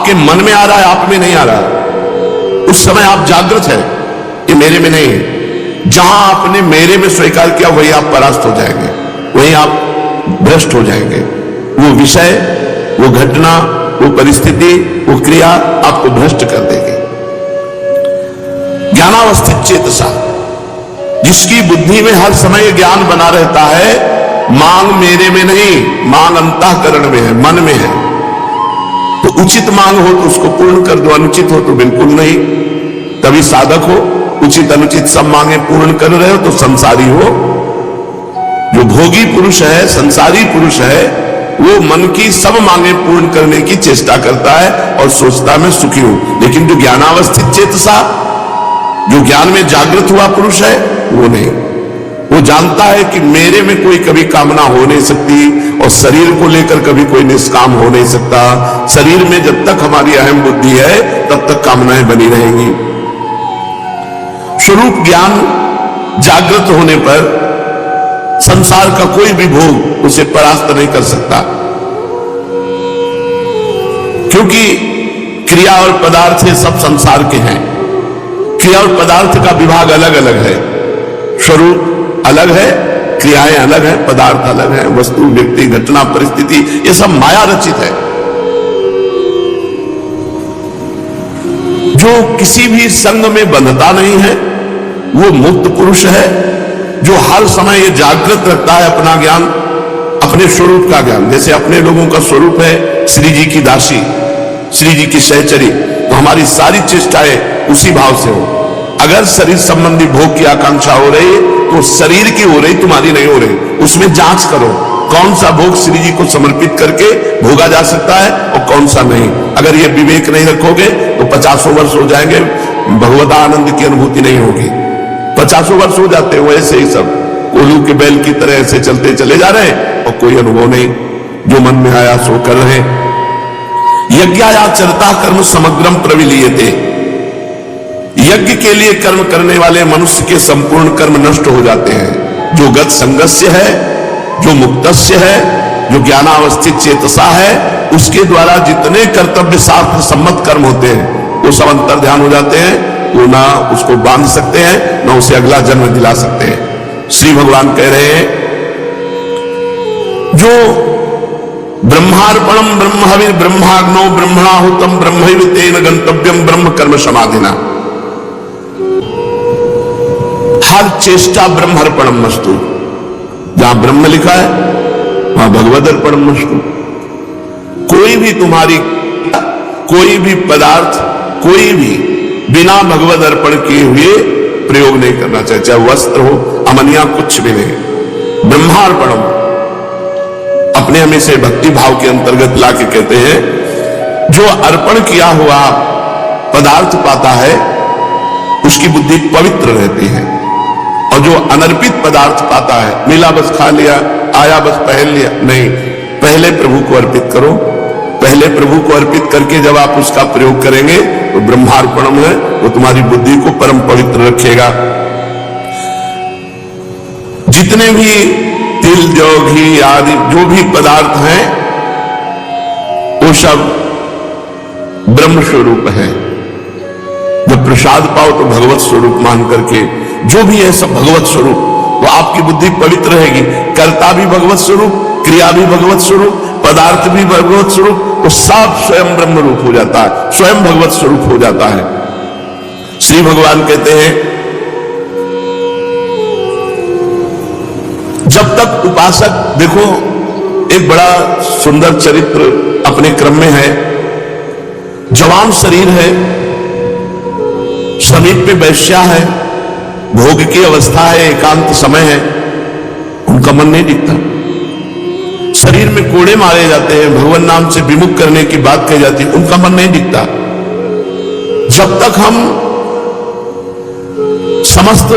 आपके मन में आ रहा है, आप में नहीं आ रहा है, उस समय आप जागृत है, ये मेरे में नहीं है। जहां आपने मेरे में स्वीकार किया वहीं आप परास्त हो जाएंगे, वहीं आप भ्रष्ट हो जाएंगे। वो विषय, वो घटना, वो परिस्थिति, वो क्रिया आपको भ्रष्ट कर देगी। ज्ञानावस्थित चेतसा, जिसकी बुद्धि में हर समय ज्ञान बना रहता है, मांग मेरे में नहीं, मांग अंतःकरण में है, मन में है। तो उचित मांग हो तो उसको पूर्ण कर दो, अनुचित हो तो बिल्कुल नहीं। तभी साधक हो, उचित अनुचित सब मांगे पूर्ण कर रहे हो तो संसारी हो। जो भोगी पुरुष है, संसारी पुरुष है, वो मन की सब मांगे पूर्ण करने की चेष्टा करता है और सोचता मैं सुखी हूं। लेकिन जो ज्ञानावस्थित चेतसा, जो ज्ञान में जागृत हुआ पुरुष है, वो नहीं। वो जानता है कि मेरे में कोई कभी कामना हो नहीं सकती और शरीर को लेकर कभी कोई निष्काम हो नहीं सकता। शरीर में जब तक हमारी अहम बुद्धि है तब तक कामनाएं बनी रहेंगी। स्वरूप ज्ञान जागृत होने पर संसार का कोई भी भोग उसे परास्त नहीं कर सकता, क्योंकि क्रिया और पदार्थ ये सब संसार के हैं। क्रिया और पदार्थ का विभाग अलग अलग है, स्वरूप अलग है, क्रियाएं अलग है, पदार्थ अलग है, वस्तु, व्यक्ति, घटना, परिस्थिति, ये सब माया रचित है। जो किसी भी संग में बंधता नहीं है वो मुक्त पुरुष है। जो हर समय ये जागृत रखता है अपना ज्ञान, अपने स्वरूप का ज्ञान। जैसे अपने लोगों का स्वरूप है श्री जी की दासी, श्री जी की सहचरी, तो हमारी सारी चेष्टाएं उसी भाव से हो। अगर शरीर संबंधी भोग की आकांक्षा हो रही है तो शरीर की हो रही, तुम्हारी नहीं हो रही। उसमें जांच करो कौन सा भोग श्री जी को समर्पित करके भोगा जा सकता है और कौन सा नहीं। अगर ये विवेक नहीं रखोगे तो 50 वर्ष हो जाएंगे, भगवता आनंद की अनुभूति नहीं होगी। 50 वर्ष हो जाते हो ऐसे ही सब कोल्हू के बैल की तरह ऐसे चलते चले जा रहे हैं और कोई अनुभव नहीं। जो मन में आया सो कर रहे हैं। यज्ञाचरता कर्म समग्रम प्रविलीयते, यज्ञ के लिए कर्म करने वाले मनुष्य के संपूर्ण कर्म नष्ट हो जाते हैं। जो गत संगस्य है, जो मुक्तस्य है, जो ज्ञानावस्थित चेतसा है, उसके द्वारा जितने कर्तव्य शास्त्र सम्मत कर्म होते हैं वो सब अंतर्ध्यान हो जाते हैं। वो ना उसको बांध सकते हैं, ना उसे अगला जन्म दिला सकते हैं। श्री भगवान कह रहे हैं जो ब्रह्मार्पणम ब्रह्महविर् ब्रह्माग्नो ब्रह्मणाहुतम ब्रह्मैव तेन गंतव्यम ब्रह्म कर्म समाधिना। हर चेष्टा ब्रह्मार्पणम मस्तु, जहां ब्रह्म लिखा है वहां भगवद अर्पणम मस्तु। कोई भी तुम्हारी, कोई भी पदार्थ, कोई भी बिना भगवद अर्पण किए हुए प्रयोग नहीं करना चाहिए। चाहे वस्त्र हो, अमनिया, कुछ भी नहीं। ब्रह्मार्पणम अपने हमें से भक्ति भाव के अंतर्गत लाके कहते हैं जो अर्पण किया हुआ पदार्थ पाता है उसकी बुद्धि पवित्र रहती है, और जो अनर्पित पदार्थ पाता है, मिला बस खा लिया, आया बस पहन लिया, नहीं। पहले प्रभु को अर्पित करो। पहले प्रभु को अर्पित करके जब आप उसका प्रयोग करेंगे तो ब्रह्मार्पणम है, वो तुम्हारी बुद्धि को परम पवित्र रखेगा। जितने भी तिल, जौ, घी आदि जो भी पदार्थ हैं वो सब ब्रह्म स्वरूप है। जब प्रसाद पाओ तो भगवत स्वरूप मान करके, जो भी है सब भगवत स्वरूप, तो आपकी बुद्धि पवित्र रहेगी। कर्ता भी भगवत स्वरूप, क्रिया भी भगवत स्वरूप, पदार्थ भी भगवत स्वरूप, तो सब स्वयं ब्रह्म रूप हो जाता है, स्वयं भगवत स्वरूप हो जाता है। श्री भगवान कहते हैं जब तक उपासक, देखो एक बड़ा सुंदर चरित्र अपने क्रम में है। जवान शरीर है, समीप पे वैश्या है, भोग की अवस्था है, एकांत समय है, उनका मन नहीं दिखता। शरीर में कोड़े मारे जाते हैं, भगवान नाम से विमुख करने की बात कही जाती है, उनका मन नहीं दिखता। जब तक हम समस्त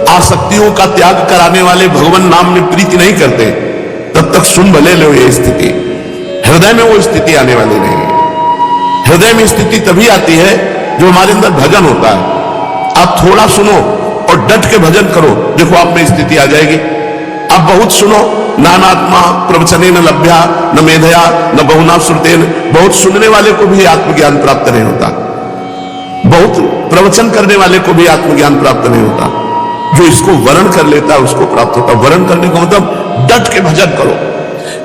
आसक्तियों का त्याग कराने वाले भगवान नाम में प्रीति नहीं करते तब तक सुन भले लो ये स्थिति। हृदय में वो स्थिति आने वाली नहीं है। हृदय में स्थिति तभी आती है जो हमारे अंदर भजन होता है। आप थोड़ा सुनो और डट के भजन करो, देखो आप में स्थिति आ जाएगी। अब बहुत सुनो, नानात्मा प्रवचने न लभ्या न मेधया न बहुना श्रुतेन, बहुत सुनने वाले को भी आत्मज्ञान प्राप्त नहीं होता, बहुत प्रवचन करने वाले को भी आत्मज्ञान प्राप्त नहीं होता। जो इसको वर्ण कर लेता है उसको प्राप्त होता। वर्ण करने का मतलब डट के भजन करो,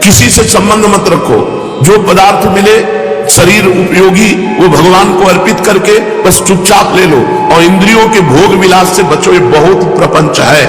किसी से संबंध मत रखो, जो पदार्थ मिले शरीर उपयोगी वो भगवान को अर्पित करके बस चुपचाप ले लो, और इंद्रियों के भोग विलास से बचो। ये बहुत प्रपंच है,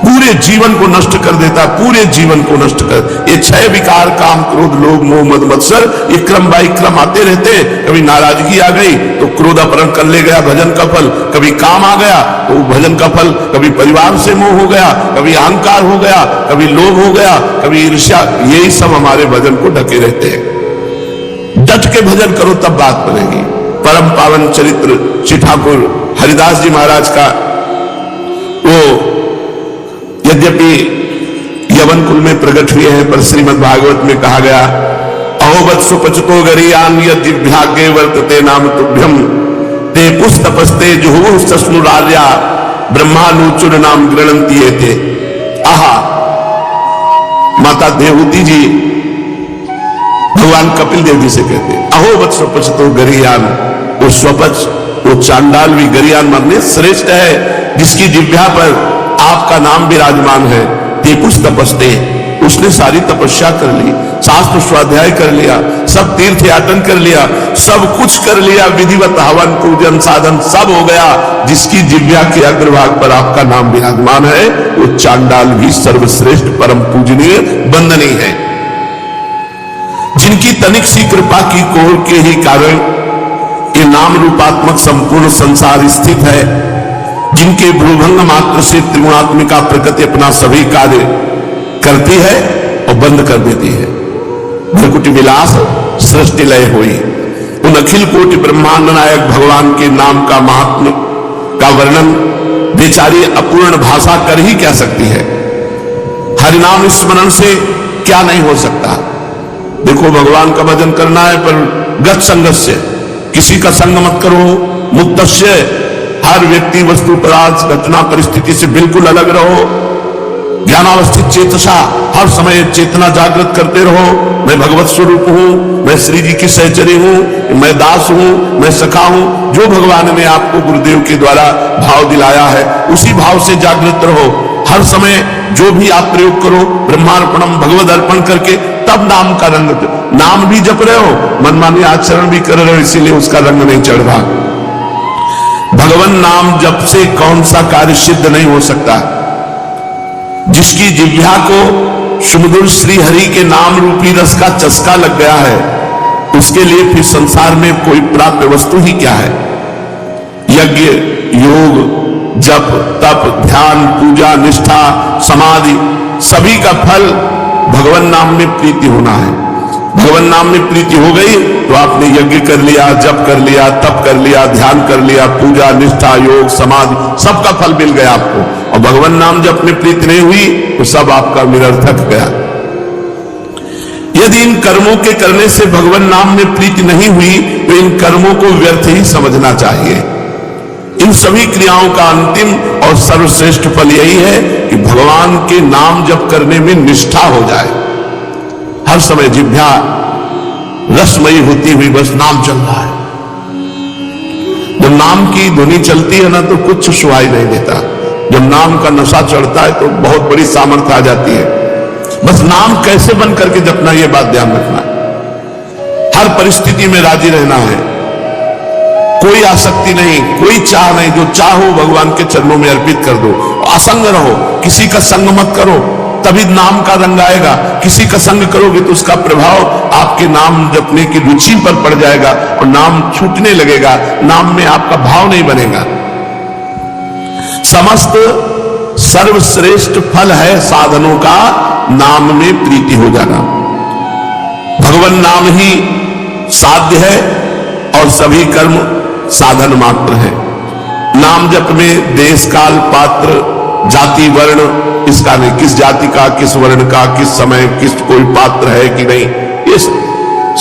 पूरे जीवन को नष्ट कर देता, पूरे जीवन को नष्ट कर। ये 6 विकार काम क्रोध लोभ मोह मद मत्सर, ये क्रम बाई क्रम आते रहते। कभी नाराजगी आ गई तो क्रोध अपहरण कर ले गया, भजन का फल। कभी काम आ गया तो भजन का फल। कभी परिवार से मोह हो गया, कभी अहंकार हो गया, कभी लोभ हो गया, कभी ईर्ष्या। यही सब हमारे भजन को ढके रहते हैं। डट के भजन करो तब बात बनेगी। परम पावन चरित्र श्री ठाकुर हरिदास जी महाराज का, वो यद्यपि यवन कुल में प्रकट हुए हैं, पर श्रीमद् भागवत में कहा गया, अहोवत सुपचतो गरीयान यद्विभाग्ये वर्तते नाम तुभ्यम ते पुस्तपस्ते जुहुः सस्नुरार्या ब्रह्मानुचुर नाम गृणंती थे। आहा, माता देवहूति जी भगवान कपिल देव जी से कहते हैं, अहोवत स्वपचतो गरीयान, वो स्वपच, वो चांडाल भी गरीयान मानने श्रेष्ठ है, जिसकी जिह्वा पर आपका नाम विराजमान है। तेपुस तपस्ते, उसने सारी तपस्या कर ली, शास्त्र स्वाध्याय कर लिया, सब तीर्थ यातन कर लिया, सब कुछ कर लिया, विधिवत हवन पूजन साधन सब हो गया। जिसकी जिह्वा के अग्रभाग पर आपका नाम विराजमान है, वो चांडाल भी सर्वश्रेष्ठ परम पूजनीय वंदनीय है। जिनकी तनिक सी कृपा की कोर के ही कारण ये नाम रूपात्मक संपूर्ण संसार स्थित है, जिनके भ्रूभंग मात्र से त्रिगुणात्मिका प्रकृति अपना सभी कार्य करती है और बंद कर देती है। भ्रकुटी विलास सृष्टि लय हुई। उन अखिल कोटि ब्रह्मांड नायक भगवान के नाम का महात्म्य का वर्णन बेचारी अपूर्ण भाषा कर ही क्या सकती है। हरिनाम स्मरण से क्या नहीं हो सकता। देखो, भगवान का भजन करना है, पर गत संगत से, किसी का संग मत करो। मुक्तस्य, हर व्यक्ति वस्तु पदार्थ घटना परिस्थिति से बिल्कुल अलग रहो। ज्ञानावस्थित चेतसा, हर समय चेतना जागृत करते रहो। मैं भगवत स्वरूप हूं, मैं श्री जी की सहचरी हूं, मैं दास हूं, मैं सखा हूं। जो भगवान ने आपको गुरुदेव के द्वारा भाव दिलाया है, उसी भाव से जागृत रहो। हर समय जो भी आप प्रयोग करो, ब्रह्मार्पणम भगवद अर्पण करके, तब नाम का रंग, नाम भी जप रहे हो, मनमानी आचरण भी कर रहे हो, इसीलिए उसका रंग नहीं चढ़ रहा। भगवान नाम जप से कौन सा कार्य सिद्ध नहीं हो सकता। जिसकी जिह्वा को सुमधुर श्री हरि के नाम रूपी रस का चस्का लग गया है, उसके लिए फिर संसार में कोई प्राप्य वस्तु ही क्या है। यज्ञ, योग, जप, तप, ध्यान, पूजा, निष्ठा, समाधि, सभी का फल भगवान नाम में प्रीति होना है। भगवान नाम में प्रीति हो गई तो आपने यज्ञ कर लिया, जप कर लिया, तप कर लिया, ध्यान कर लिया, पूजा, निष्ठा, योग, समाधि, सबका फल मिल गया आपको। और भगवान नाम जब में प्रीति नहीं हुई तो सब आपका निरर्थक गया। यदि इन कर्मों के करने से भगवान नाम में प्रीति नहीं हुई तो इन कर्मों को व्यर्थ ही समझना चाहिए। इन सभी क्रियाओं का अंतिम और सर्वश्रेष्ठ फल यही है कि भगवान के नाम जप करने में निष्ठा हो जाए। हर समय जिह्वा रसमयी होती हुई बस नाम चल रहा है। जब नाम की ध्वनि चलती है ना, तो कुछ सुहाई नहीं देता। जब नाम का नशा चढ़ता है तो बहुत बड़ी सामर्थ्य आ जाती है। बस नाम कैसे बन करके जपना, यह बात ध्यान रखना। हर परिस्थिति में राजी रहना है, कोई आसक्ति नहीं, कोई चाह नहीं। जो चाहो भगवान के चरणों में अर्पित कर दो। असंग रहो, किसी का संग मत करो, तभी नाम का रंग आएगा। किसी का संग करोगे तो उसका प्रभाव आपके नाम जपने की रुचि पर पड़ जाएगा और नाम छूटने लगेगा, नाम में आपका भाव नहीं बनेगा। समस्त सर्वश्रेष्ठ फल है साधनों का नाम में प्रीति हो जाना। भगवान नाम ही साध्य है और सभी कर्म साधन मात्र है। नाम जप में देश काल पात्र जाति वर्ण इसका नहीं, किस जाति का, किस वर्ण का, किस समय, किस कोई पात्र है कि नहीं, इस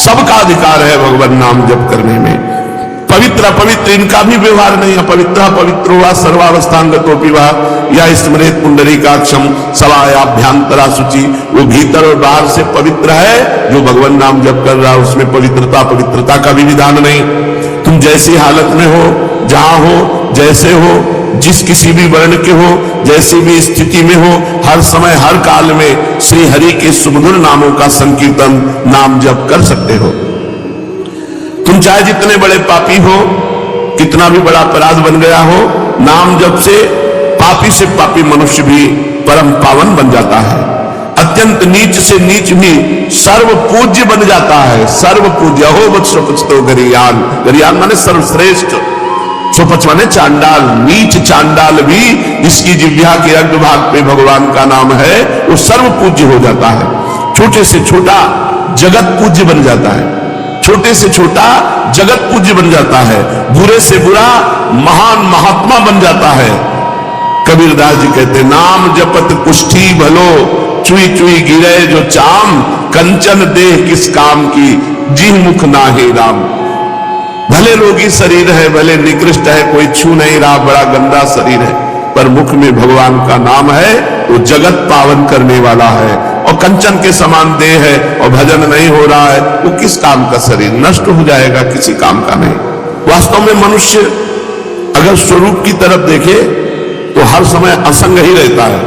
सबका अधिकार है भगवान नाम जप करने में। पवित्र अपवित्र इनका भी व्यवहार नहीं। अपवित्र पवित्र हुआ सर्वावस्थांगतोपि वा या स्मृत पुंडरीकाक्षम सवायाभ्यांतरा शुचि। वो भीतर और बाहर से पवित्र है, जो भगवान नाम जप कर रहा है उसमें पवित्रता का भी विधान नहीं। तुम जैसी हालत में हो, जहां हो, जैसे हो, जिस किसी भी वर्ण के हो, जैसी भी स्थिति में हो, हर समय हर काल में श्री हरि के सुमधुर नामों का संकीर्तन नाम जप कर सकते हो। तुम चाहे जितने बड़े पापी हो, कितना भी बड़ा अपराध बन गया हो, नाम जप से पापी मनुष्य भी परम पावन बन जाता है। अत्यंत नीच से नीच भी सर्व पूज्य बन जाता है। सर्व पूज्य हो वत्सो गरियान, गरियान माने सर्वश्रेष्ठ, स्वपच माने चांडाल, नीच चांडाल भी इसकी जिह्वा के अग्रभाग पे भगवान का नाम है, वो सर्व पूज्य हो जाता है। छोटे से छोटा जगत पूज्य बन जाता है, छोटे से छोटा जगत पूज्य बन जाता है, बुरे से बुरा महान महात्मा बन जाता है। कबीरदास जी कहते नाम जपत कुष्ठी भलो, चुई चुई गिरे जो चाम, कंचन देह किस काम की, जी मुख नाहे राम। भले रोगी शरीर है, भले निकृष्ट है, कोई छू नहीं रहा, बड़ा गंदा शरीर है, पर मुख में भगवान का नाम है, वो जगत पावन करने वाला है। और कंचन के समान देह है और भजन नहीं हो रहा है, वो किस काम का शरीर, नष्ट हो जाएगा, किसी काम का नहीं। वास्तव में मनुष्य अगर स्वरूप की तरफ देखे तो हर समय असंग ही रहता है।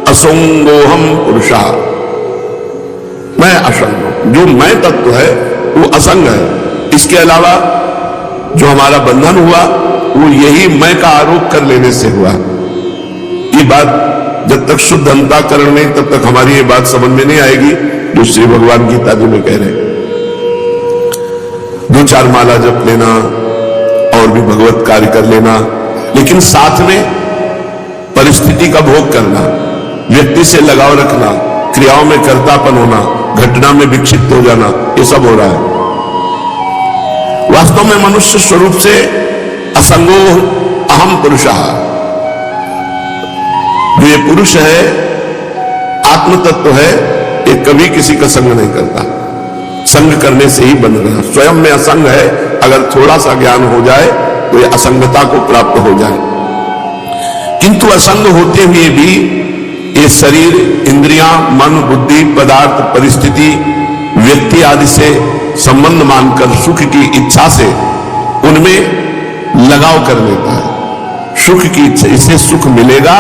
असंगोहम पुरुषा, मैं असंग हूं। जो मैं तत्व है वो असंग है। इसके अलावा जो हमारा बंधन हुआ वो यही मैं का आरोप कर लेने से हुआ। ये बात जब तक शुद्ध अंतःकरण नहीं तब तक हमारी ये बात समझ में नहीं आएगी जो श्री भगवान गीता जी में कह रहे हैं। 2-4 माला जप लेना और भी भगवत कार्य कर लेना, लेकिन साथ में परिस्थिति का भोग करना, व्यक्ति से लगाव रखना, क्रियाओं में कर्तापन होना, घटना में विक्षिप्त हो जाना, ये सब हो रहा है। वास्तव में मनुष्य स्वरूप से असंगो अहम पुरुषः, जो ये पुरुष है, आत्म तत्व है, ये कभी किसी का संग नहीं करता। संग करने से ही बन रहा, स्वयं में असंग है। अगर थोड़ा सा ज्ञान हो जाए तो ये असंगता को प्राप्त हो जाए। किंतु असंग होते हुए भी ये शरीर, इंद्रियां, मन, बुद्धि, पदार्थ, परिस्थिति, व्यक्ति आदि से संबंध मानकर सुख की इच्छा से उनमें लगाव कर लेता है। सुख की इच्छा, इसे सुख मिलेगा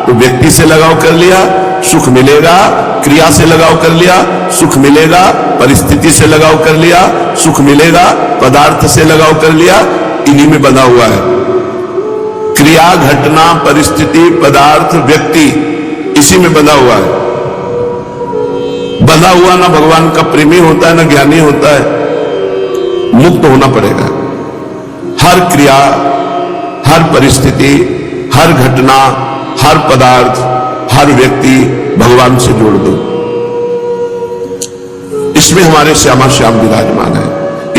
तो व्यक्ति से लगाव कर लिया, सुख मिलेगा क्रिया से लगाव कर लिया, सुख मिलेगा परिस्थिति से लगाव कर लिया, सुख मिलेगा पदार्थ से लगाव कर लिया, इन्हीं में बंधा हुआ है। क्रिया, घटना, परिस्थिति, पदार्थ, व्यक्ति, इसी में बंधा हुआ है। बंधा हुआ ना भगवान का प्रेमी होता है ना ज्ञानी होता है। मुक्त होना पड़ेगा। हर क्रिया, हर परिस्थिति, हर घटना, हर पदार्थ, हर व्यक्ति भगवान से जोड़ दो। इसमें हमारे श्यामा श्याम विराजमान है।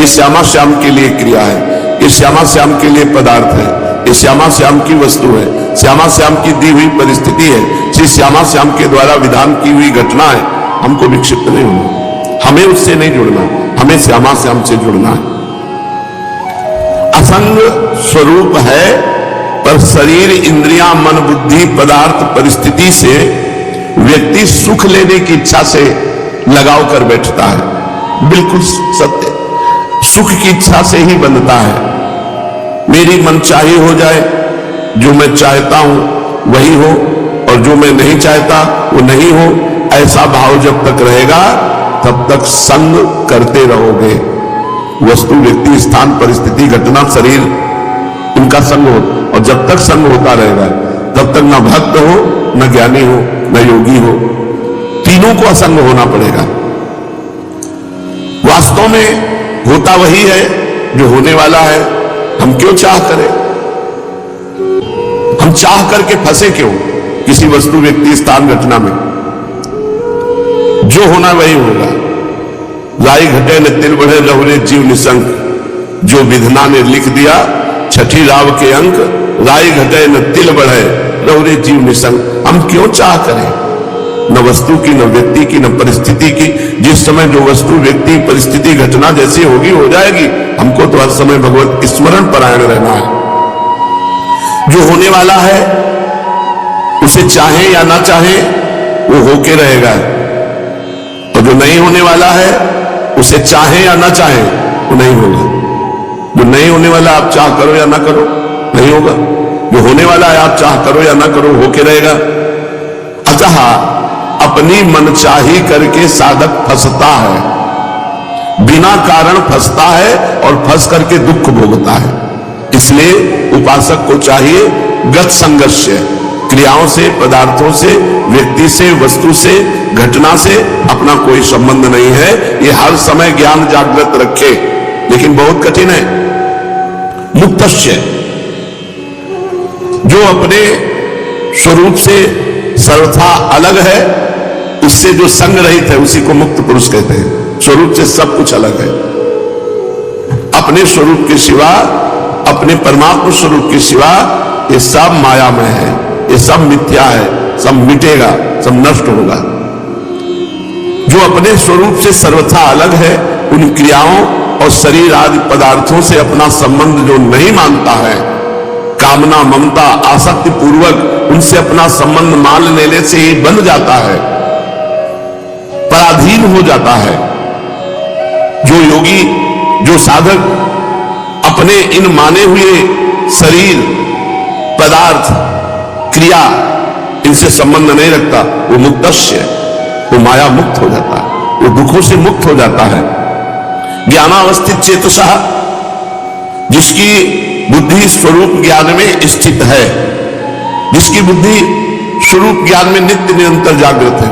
ये श्यामा श्याम के लिए क्रिया है, ये श्यामा श्याम के लिए पदार्थ है, ये श्यामा श्याम की वस्तु है, श्यामा श्याम की दी हुई परिस्थिति है, श्री श्यामा श्याम के द्वारा विधान की हुई घटना है। हमको विक्षिप्त नहीं होना, हमें उससे नहीं जुड़ना, हमें श्यामा श्याम से जुड़ना है। असंग स्वरूप है, पर शरीर, इंद्रियां, मन, बुद्धि, पदार्थ, परिस्थिति से व्यक्ति सुख लेने की इच्छा से लगाव कर बैठता है। बिल्कुल सत्य, सुख की इच्छा से ही बनता है। मेरी मनचाही हो जाए, जो मैं चाहता हूं वही हो, और जो मैं नहीं चाहता वो नहीं हो, ऐसा भाव जब तक रहेगा तब तक संग करते रहोगे। वस्तु, व्यक्ति, स्थान, परिस्थिति, घटना, शरीर, इनका संग हो, और जब तक संग होता रहेगा तब तक न भक्त हो, न ज्ञानी हो, न योगी हो। तीनों को असंग होना पड़ेगा। वास्तव में होता वही है जो होने वाला है। हम क्यों चाह करें? हम चाह करके फंसे क्यों किसी वस्तु, व्यक्ति, स्थान, घटना में? जो होना वही होगा। लाई घटे न तिल बढ़े, रहुरे जीव निसंक। जो विधना ने लिख दिया छठी राव के अंक, लाई घटे न तिल बढ़े, रहुरे जीव निसंक। हम क्यों चाह करें? न वस्तु की, न व्यक्ति की, न परिस्थिति की। जिस समय जो वस्तु, व्यक्ति, परिस्थिति, घटना जैसी होगी हो जाएगी, हमको तो हर समय भगवत स्मरण परायण रहना है। जो होने वाला है उसे चाहे या ना चाहे वो होके रहेगा, और जो नहीं होने वाला है उसे चाहे या ना चाहे वो नहीं होगा। जो नहीं होने वाला आप चाह करो या ना करो नहीं होगा, जो होने वाला है आप चाह करो या ना करो होके रहेगा। अतः अपनी मनचाही करके साधक फंसता है, बिना कारण फंसता है और फंस करके दुख भोगता है। इसलिए उपासक को चाहिए गत संघर्ष, क्रियाओं से, पदार्थों से, व्यक्ति से, वस्तु से, घटना से अपना कोई संबंध नहीं है। ये हर समय ज्ञान जागृत रखे, लेकिन बहुत कठिन है। मुक्तस्य, जो अपने स्वरूप से सर्वथा अलग है, उससे जो संग रहित है उसी को मुक्त पुरुष कहते हैं। स्वरूप से सब कुछ अलग है, अपने स्वरूप के सिवा, अपने परमात्मा स्वरूप के सिवा ये सब मायामय है, ये सब मिथ्या है, सब मिटेगा, सब नष्ट होगा। जो अपने स्वरूप से सर्वथा अलग है, उन क्रियाओं और शरीर आदि पदार्थों से अपना संबंध जो नहीं मानता है, कामना, ममता, आसक्ति पूर्वक उनसे अपना संबंध मान लेने से ही बंध जाता है, पराधीन हो जाता है। जो योगी, जो साधक अपने इन माने हुए शरीर, पदार्थ, क्रिया, इनसे संबंध नहीं रखता, वो मुक्तस्य, वो माया मुक्त हो जाता है, वो दुखों से मुक्त हो जाता है। ज्ञानावस्थित चेतसः, जिसकी बुद्धि स्वरूप ज्ञान में स्थित है, जिसकी बुद्धि स्वरूप ज्ञान में नित्य निरंतर जागृत है।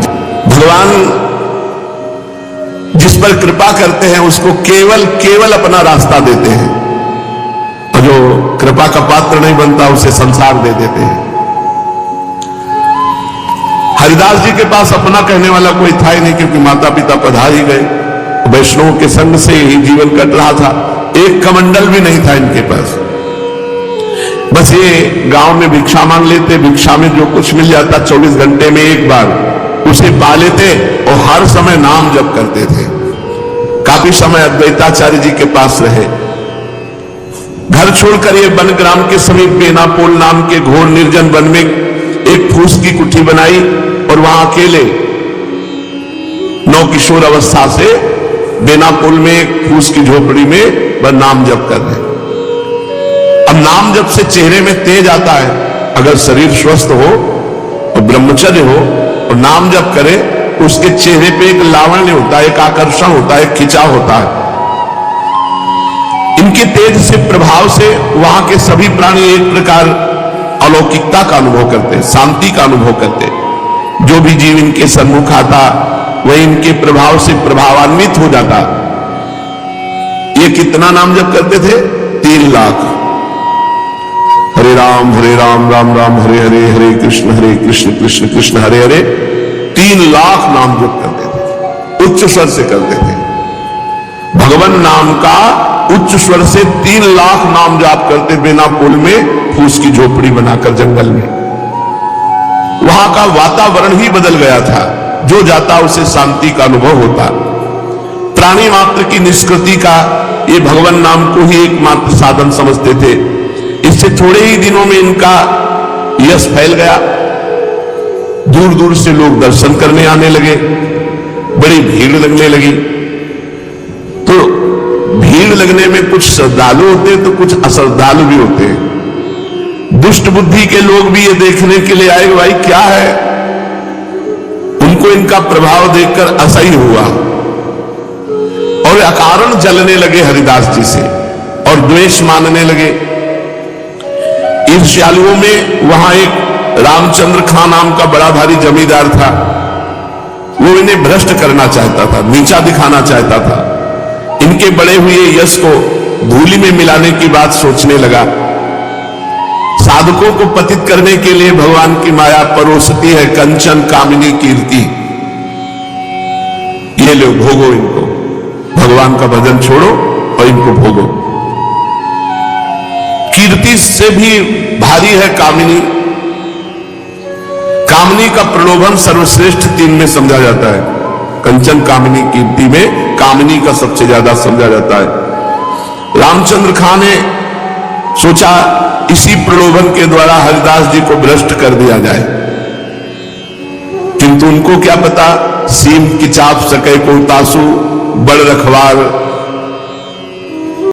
भगवान जिस पर कृपा करते हैं उसको केवल केवल अपना रास्ता देते हैं, और जो कृपा का पात्र नहीं बनता उसे संसार दे देते हैं। हरिदास जी के पास अपना कहने वाला कोई था ही नहीं, क्योंकि माता पिता पधार ही गए, वैष्णव के संग से ही जीवन कट रहा था। एक कमंडल भी नहीं था इनके पास, बस ये गांव में भिक्षा मांग लेते, भिक्षा में जो कुछ मिल जाता 24 घंटे में एक बार उसे पा लेते और हर समय नाम जप करते थे। काफी समय अद्वैताचार्य जी के पास रहे। घर छोड़कर ये वन ग्राम के समीप बेनापोल नाम के घोर निर्जन वन में एक फूस की कुटी बनाई और वहां अकेले नौ किशोर अवस्था से बेनापोल में एक फूस की झोपड़ी में वह नाम जप कर रहे। अब नाम जप से चेहरे में तेज आता है। अगर शरीर स्वस्थ हो और ब्रह्मचर्य हो और नाम जप करे, उसके चेहरे पे एक लावण्य होता है, एक आकर्षण होता है, एक खिंचाव होता है। इनके तेज से, प्रभाव से वहां के सभी प्राणी एक प्रकार अलौकिकता का अनुभव करते, शांति का अनुभव करते। जो भी जीव इनके सन्मुख आता वह इनके प्रभाव से प्रभावान्वित हो जाता। ये कितना नाम जप करते थे? 3 लाख। हरे राम राम राम हरे हरे, हरे कृष्ण कृष्ण कृष्ण हरे हरे। 3 लाख नाम जप करते थे, उच्च स्वर से करते थे। भगवान नाम का उच्च स्वर से 3 लाख नाम जाप करते बेनापोल में फूस की झोपड़ी बनाकर जंगल में। वहां का वातावरण ही बदल गया था, जो जाता उसे शांति का अनुभव होता। प्राणी मात्र की निष्कृति का ये भगवान नाम को ही एकमात्र साधन समझते थे। इससे थोड़े ही दिनों में इनका यश फैल गया। दूर दूर से लोग दर्शन करने आने लगे, बड़ी भीड़ लगने लगी। तो भीड़ लगने में कुछ श्रद्धालु होते तो कुछ अश्रद्धालु भी होते हैं। दुष्ट बुद्धि के लोग भी ये देखने के लिए आए, भाई क्या है। उनको इनका प्रभाव देखकर असह्य हुआ और अकारण जलने लगे हरिदास जी से और द्वेष मानने लगे। ईर्ष्यालुओं में वहां एक रामचंद्र खां नाम का बड़ा भारी जमींदार था। वो इन्हें भ्रष्ट करना चाहता था, नीचा दिखाना चाहता था। इनके बड़े हुए यश को धूलि में मिलाने की बात सोचने लगा। साधकों को पतित करने के लिए भगवान की माया परोसती है कंचन कामिनी कीर्ति। ये लो भोगो इनको, भगवान का भजन छोड़ो और इनको भोगो। कीर्ति से भी भारी है कामिनी। कामिनी का प्रलोभन सर्वश्रेष्ठ 3 में समझा जाता है। कंचन, कामिनी, कीर्ति में कामिनी का सबसे ज्यादा समझा जाता है। रामचंद्र खां ने सोचा इसी प्रलोभन के द्वारा हरिदास जी को भ्रष्ट कर दिया जाए, किंतु उनको क्या पता, सीम की चाप सके को तासु, बड़ रखवार